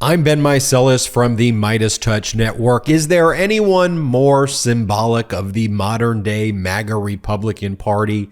I'm Ben Meiselas from the MeidasTouch Network. Is there anyone more symbolic of the modern-day MAGA Republican Party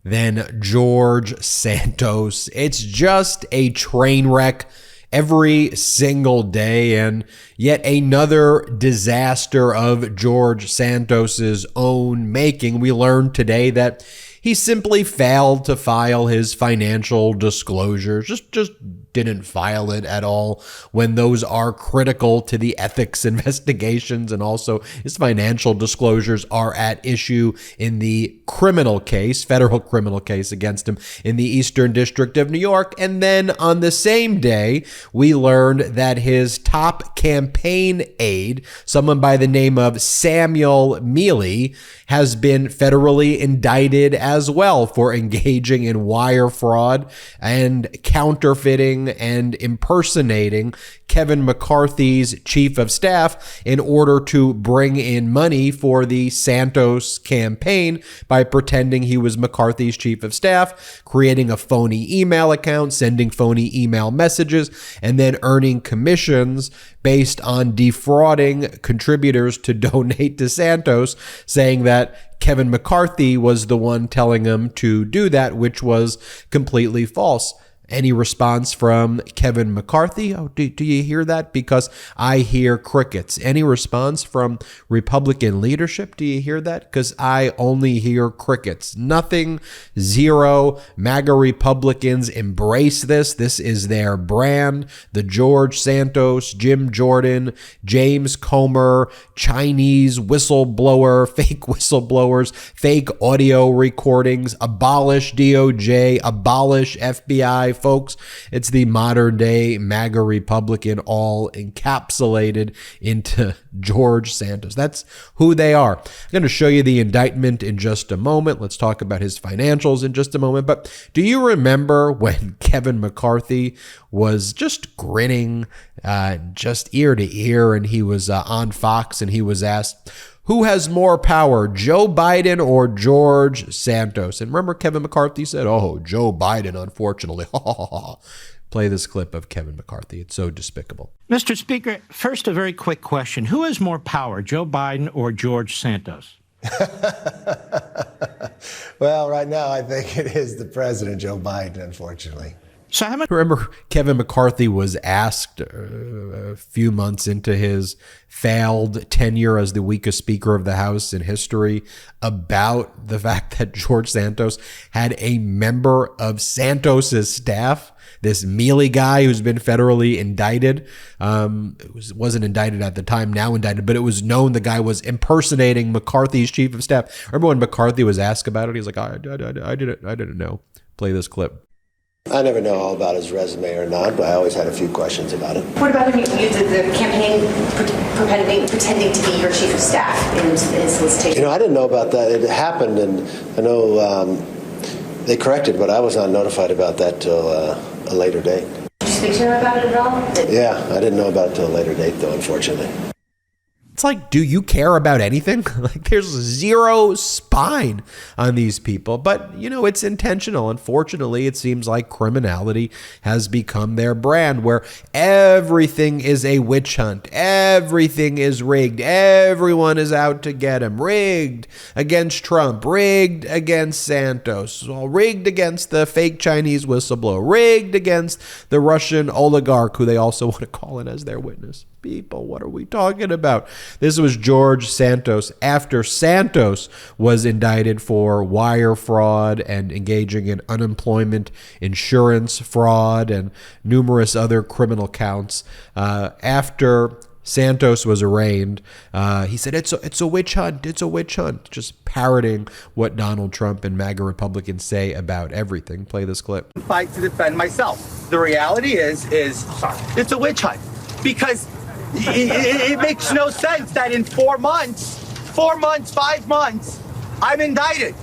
than George Santos? It's just a train wreck every single day, and yet another disaster of George Santos's own making. We learned today that he simply failed to file his financial disclosures, just didn't file it at all when those are critical to the ethics investigations, and also his financial disclosures are at issue in the criminal case, federal criminal case against him in the Eastern District of New York. And then on the same day, we learned that his top campaign aide, someone by the name of Samuel Mealy, has been federally indicted as well for engaging in wire fraud and counterfeiting and impersonating Kevin McCarthy's chief of staff in order to bring in money for the Santos campaign by pretending he was McCarthy's chief of staff, creating a phony email account, sending phony email messages, and then earning commissions based on defrauding contributors to donate to Santos, saying that Kevin McCarthy was the one telling him to do that, which was completely false. Any response from Kevin McCarthy? Oh, do you hear that? Because I hear crickets. Any response from Republican leadership? Do you hear that? Because I only hear crickets. Nothing, zero. MAGA Republicans embrace this. This is their brand. The George Santos, Jim Jordan, James Comer, Chinese whistleblower, fake whistleblowers, fake audio recordings, abolish DOJ, abolish FBI. Folks, it's the modern day MAGA Republican all encapsulated into George Santos. That's who they are. I'm going to show you the indictment in just a moment. Let's talk about his financials in just a moment. But do you remember when Kevin McCarthy was just grinning just ear to ear, and he was on Fox, and he was asked, who has more power, Joe Biden or George Santos? And remember, Kevin McCarthy said, oh, Joe Biden, unfortunately. Play this clip of Kevin McCarthy. It's so despicable. Mr. Speaker, first, a very quick question. Who has more power, Joe Biden or George Santos? Well, right now, I think it is the president, Joe Biden, unfortunately. So how much? Remember, Kevin McCarthy was asked a few months into his failed tenure as the weakest Speaker of the House in history about the fact that George Santos had a member of Santos's staff, this Mealy guy who's been federally indicted. Wasn't indicted at the time, now indicted, but it was known the guy was impersonating McCarthy's chief of staff. Remember when McCarthy was asked about it? He's like, I didn't know. Play this clip. I never know all about his resume or not, but I always had a few questions about it. What about him? You did the campaign pretending to be your chief of staff in his solicitation. You know, I didn't know about that. It happened, and I know they corrected, but I was not notified about that till a later date. Did you speak to him about it at all? Yeah, I didn't know about it till a later date, though, unfortunately. It's like, do you care about anything? Like, there's zero spine on these people. But, you know, it's intentional. Unfortunately, it seems like criminality has become their brand, where everything is a witch hunt. Everything is rigged. Everyone is out to get him. Rigged against Trump. Rigged against Santos. Well, rigged against the fake Chinese whistleblower. Rigged against the Russian oligarch, who they also want to call in as their witness. People, what are we talking about? This was George Santos after Santos was indicted for wire fraud and engaging in unemployment insurance fraud and numerous other criminal counts. After Santos was arraigned, he said, it's a witch hunt. It's a witch hunt. Just parroting what Donald Trump and MAGA Republicans say about everything. Play this clip. Fight to defend myself. The reality is it's a witch hunt, because it makes no sense that in 4 months, 5 months, I'm indicted.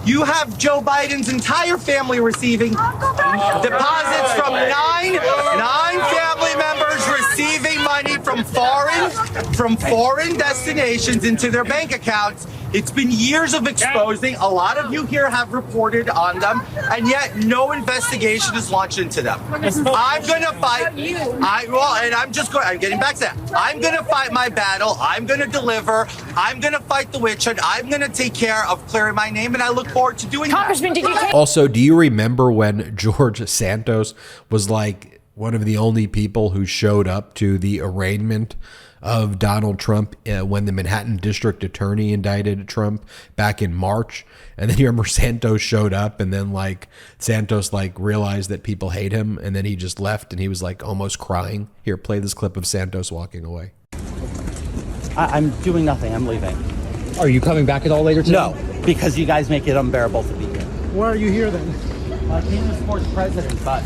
You have Joe Biden's entire family receiving deposits from nine family members receiving money from foreign destinations into their bank accounts, It's been years of exposing. A lot of you here have reported on them, and yet no investigation is launched into them. I'm going to fight. I'm getting back to that. I'm going to fight my battle. I'm going to deliver. I'm going to fight the witch hunt. I'm going to take care of clearing my name, and I look forward to doing that. Also, do you remember when George Santos was like one of the only people who showed up to the arraignment of Donald Trump when the Manhattan District Attorney indicted Trump back in March? And then you remember Santos showed up, and then like Santos like realized that people hate him, and then he just left, and he was like almost crying. Here, play this clip of Santos walking away. I'm doing nothing. I'm leaving. Are you coming back at all later today? No, because you guys make it unbearable to be here. Why are you here then? I came to support the president, but...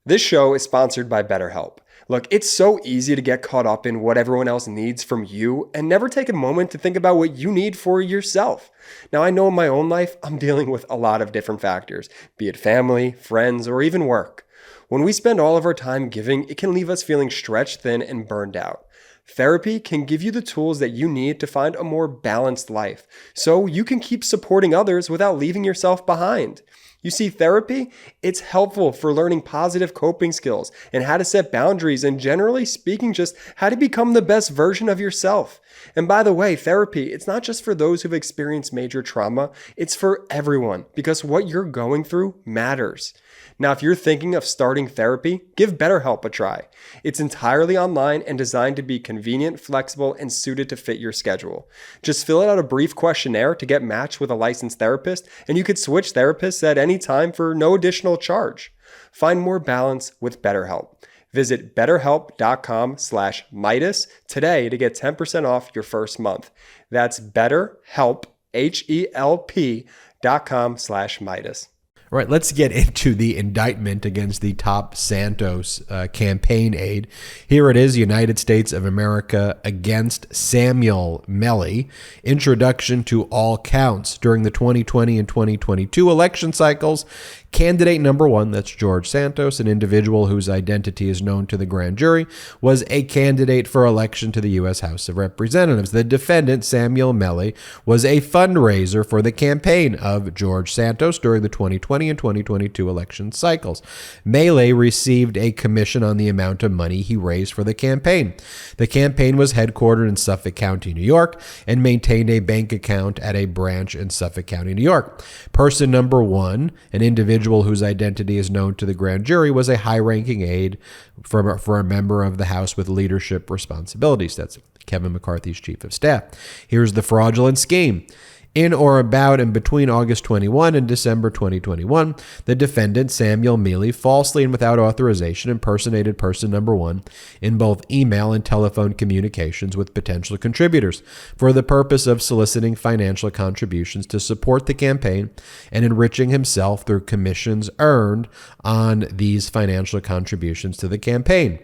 This show is sponsored by BetterHelp. Look, it's so easy to get caught up in what everyone else needs from you and never take a moment to think about what you need for yourself. Now, I know in my own life, I'm dealing with a lot of different factors, be it family, friends, or even work. When we spend all of our time giving, it can leave us feeling stretched thin and burned out. Therapy can give you the tools that you need to find a more balanced life, so you can keep supporting others without leaving yourself behind. You see, therapy, it's helpful for learning positive coping skills and how to set boundaries and, generally speaking, just how to become the best version of yourself. And by the way, therapy, it's not just for those who've experienced major trauma, it's for everyone, because what you're going through matters. Now, if you're thinking of starting therapy, give BetterHelp a try. It's entirely online and designed to be convenient, flexible, and suited to fit your schedule. Just fill out a brief questionnaire to get matched with a licensed therapist, and you could switch therapists at any time for no additional charge. Find more balance with BetterHelp. Visit betterhelp.com/Meidas today to get 10% off your first month. That's BetterHelp, HELP.com/Meidas. All right, let's get into the indictment against the top Santos campaign aide. Here it is, United States of America against Samuel Melly. Introduction to all counts. During the 2020 and 2022 election cycles, candidate number one, that's George Santos, an individual whose identity is known to the grand jury, was a candidate for election to the U.S. House of Representatives. The defendant, Samuel Melly, was a fundraiser for the campaign of George Santos during the 2020 and 2022 election cycles. Melly received a commission on the amount of money he raised for the campaign. The campaign was headquartered in Suffolk County, New York, and maintained a bank account at a branch in Suffolk County, New York. Person number one, an individual whose identity is known to the grand jury, was a high-ranking aide for a member of the House with leadership responsibilities. That's Kevin McCarthy's chief of staff. Here's the fraudulent scheme. In or about and between August 21 and December 2021, the defendant, Samuel Melly, falsely and without authorization impersonated person number one in both email and telephone communications with potential contributors for the purpose of soliciting financial contributions to support the campaign and enriching himself through commissions earned on these financial contributions to the campaign.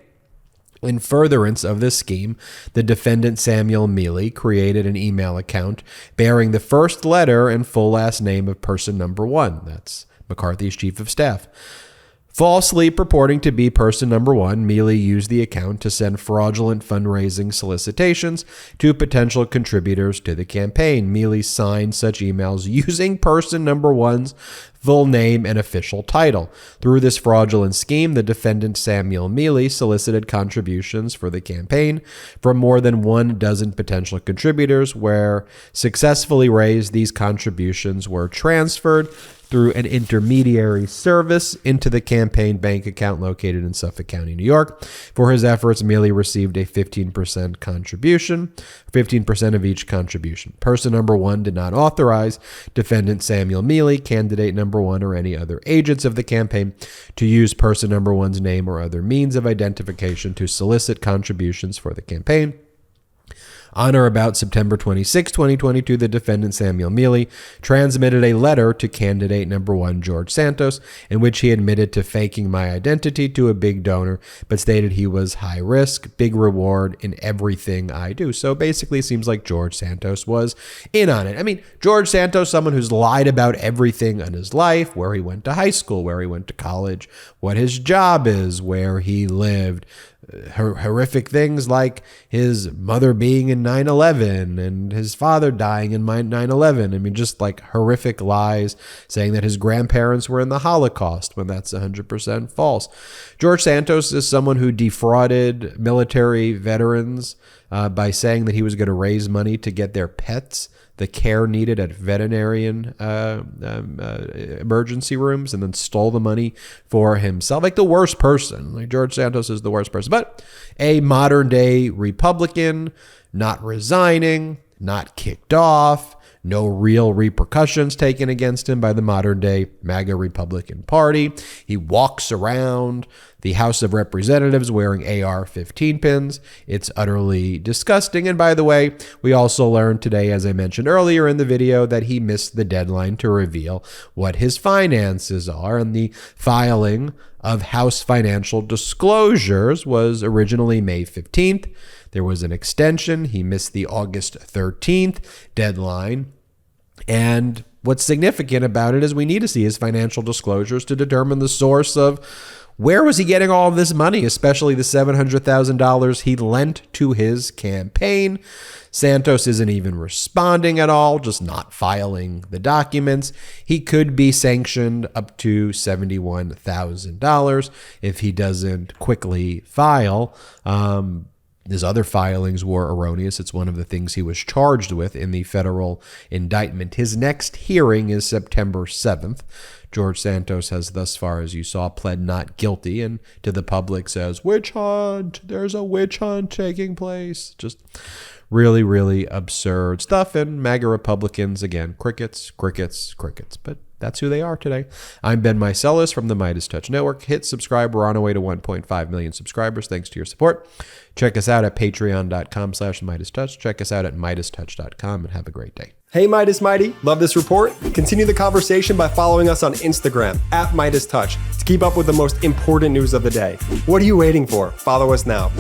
In furtherance of this scheme, the defendant Samuel Melly created an email account bearing the first letter and full last name of person number one. That's McCarthy's chief of staff. Falsely purporting to be person number one, Melly used the account to send fraudulent fundraising solicitations to potential contributors to the campaign. Melly signed such emails using person number one's full name and official title. Through this fraudulent scheme, the defendant Samuel Melly solicited contributions for the campaign from more than 12 potential contributors. Where successfully raised, these contributions were transferred through an intermediary service into the campaign bank account located in Suffolk County, New York. For his efforts, Melly received a 15% contribution, 15% of each contribution. Person number one did not authorize defendant Samuel Melly, candidate number one, or any other agents of the campaign to use person number one's name or other means of identification to solicit contributions for the campaign. On or about September 26, 2022, the defendant Samuel Melly transmitted a letter to candidate number one, George Santos, in which he admitted to faking my identity to a big donor, but stated he was high risk, big reward in everything I do. So basically, it seems like George Santos was in on it. I mean, George Santos, someone who's lied about everything in his life, where he went to high school, where he went to college, what his job is, where he lived, horrific things like his mother being in 9/11 and his father dying in 9/11. I mean, just like horrific lies, saying that his grandparents were in the Holocaust when that's 100% false. George Santos is someone who defrauded military veterans by saying that he was going to raise money to get their pets the care needed at veterinarian emergency rooms, and then stole the money for himself. Like the worst person. Like George Santos is the worst person. But a modern day Republican, not resigning, not kicked off, no real repercussions taken against him by the modern day MAGA Republican Party. He walks around the House of Representatives wearing AR-15 pins. It's utterly disgusting. And by the way, we also learned today, as I mentioned earlier in the video, that he missed the deadline to reveal what his finances are. And the filing of House financial disclosures was originally May 15th. There was an extension. He missed the August 13th deadline. And what's significant about it is we need to see his financial disclosures to determine the source of where was he getting all of this money, especially the $700,000 he lent to his campaign. Santos isn't even responding at all, just not filing the documents. He could be sanctioned up to $71,000 if he doesn't quickly file. His other filings were erroneous. It's one of the things he was charged with in the federal indictment. His next hearing is September 7th. George Santos has thus far, as you saw, pled not guilty, and to the public says, witch hunt, there's a witch hunt taking place. Just really, really absurd stuff. And MAGA Republicans, again, crickets, crickets, crickets. But that's who they are today. I'm Ben Meiselas from the MeidasTouch Network. Hit subscribe. We're on our way to 1.5 million subscribers. Thanks to your support. Check us out at patreon.com/MeidasTouch. Check us out at MeidasTouch.com, and have a great day. Hey Meidas Mighty, love this report? Continue the conversation by following us on Instagram at MeidasTouch to keep up with the most important news of the day. What are you waiting for? Follow us now.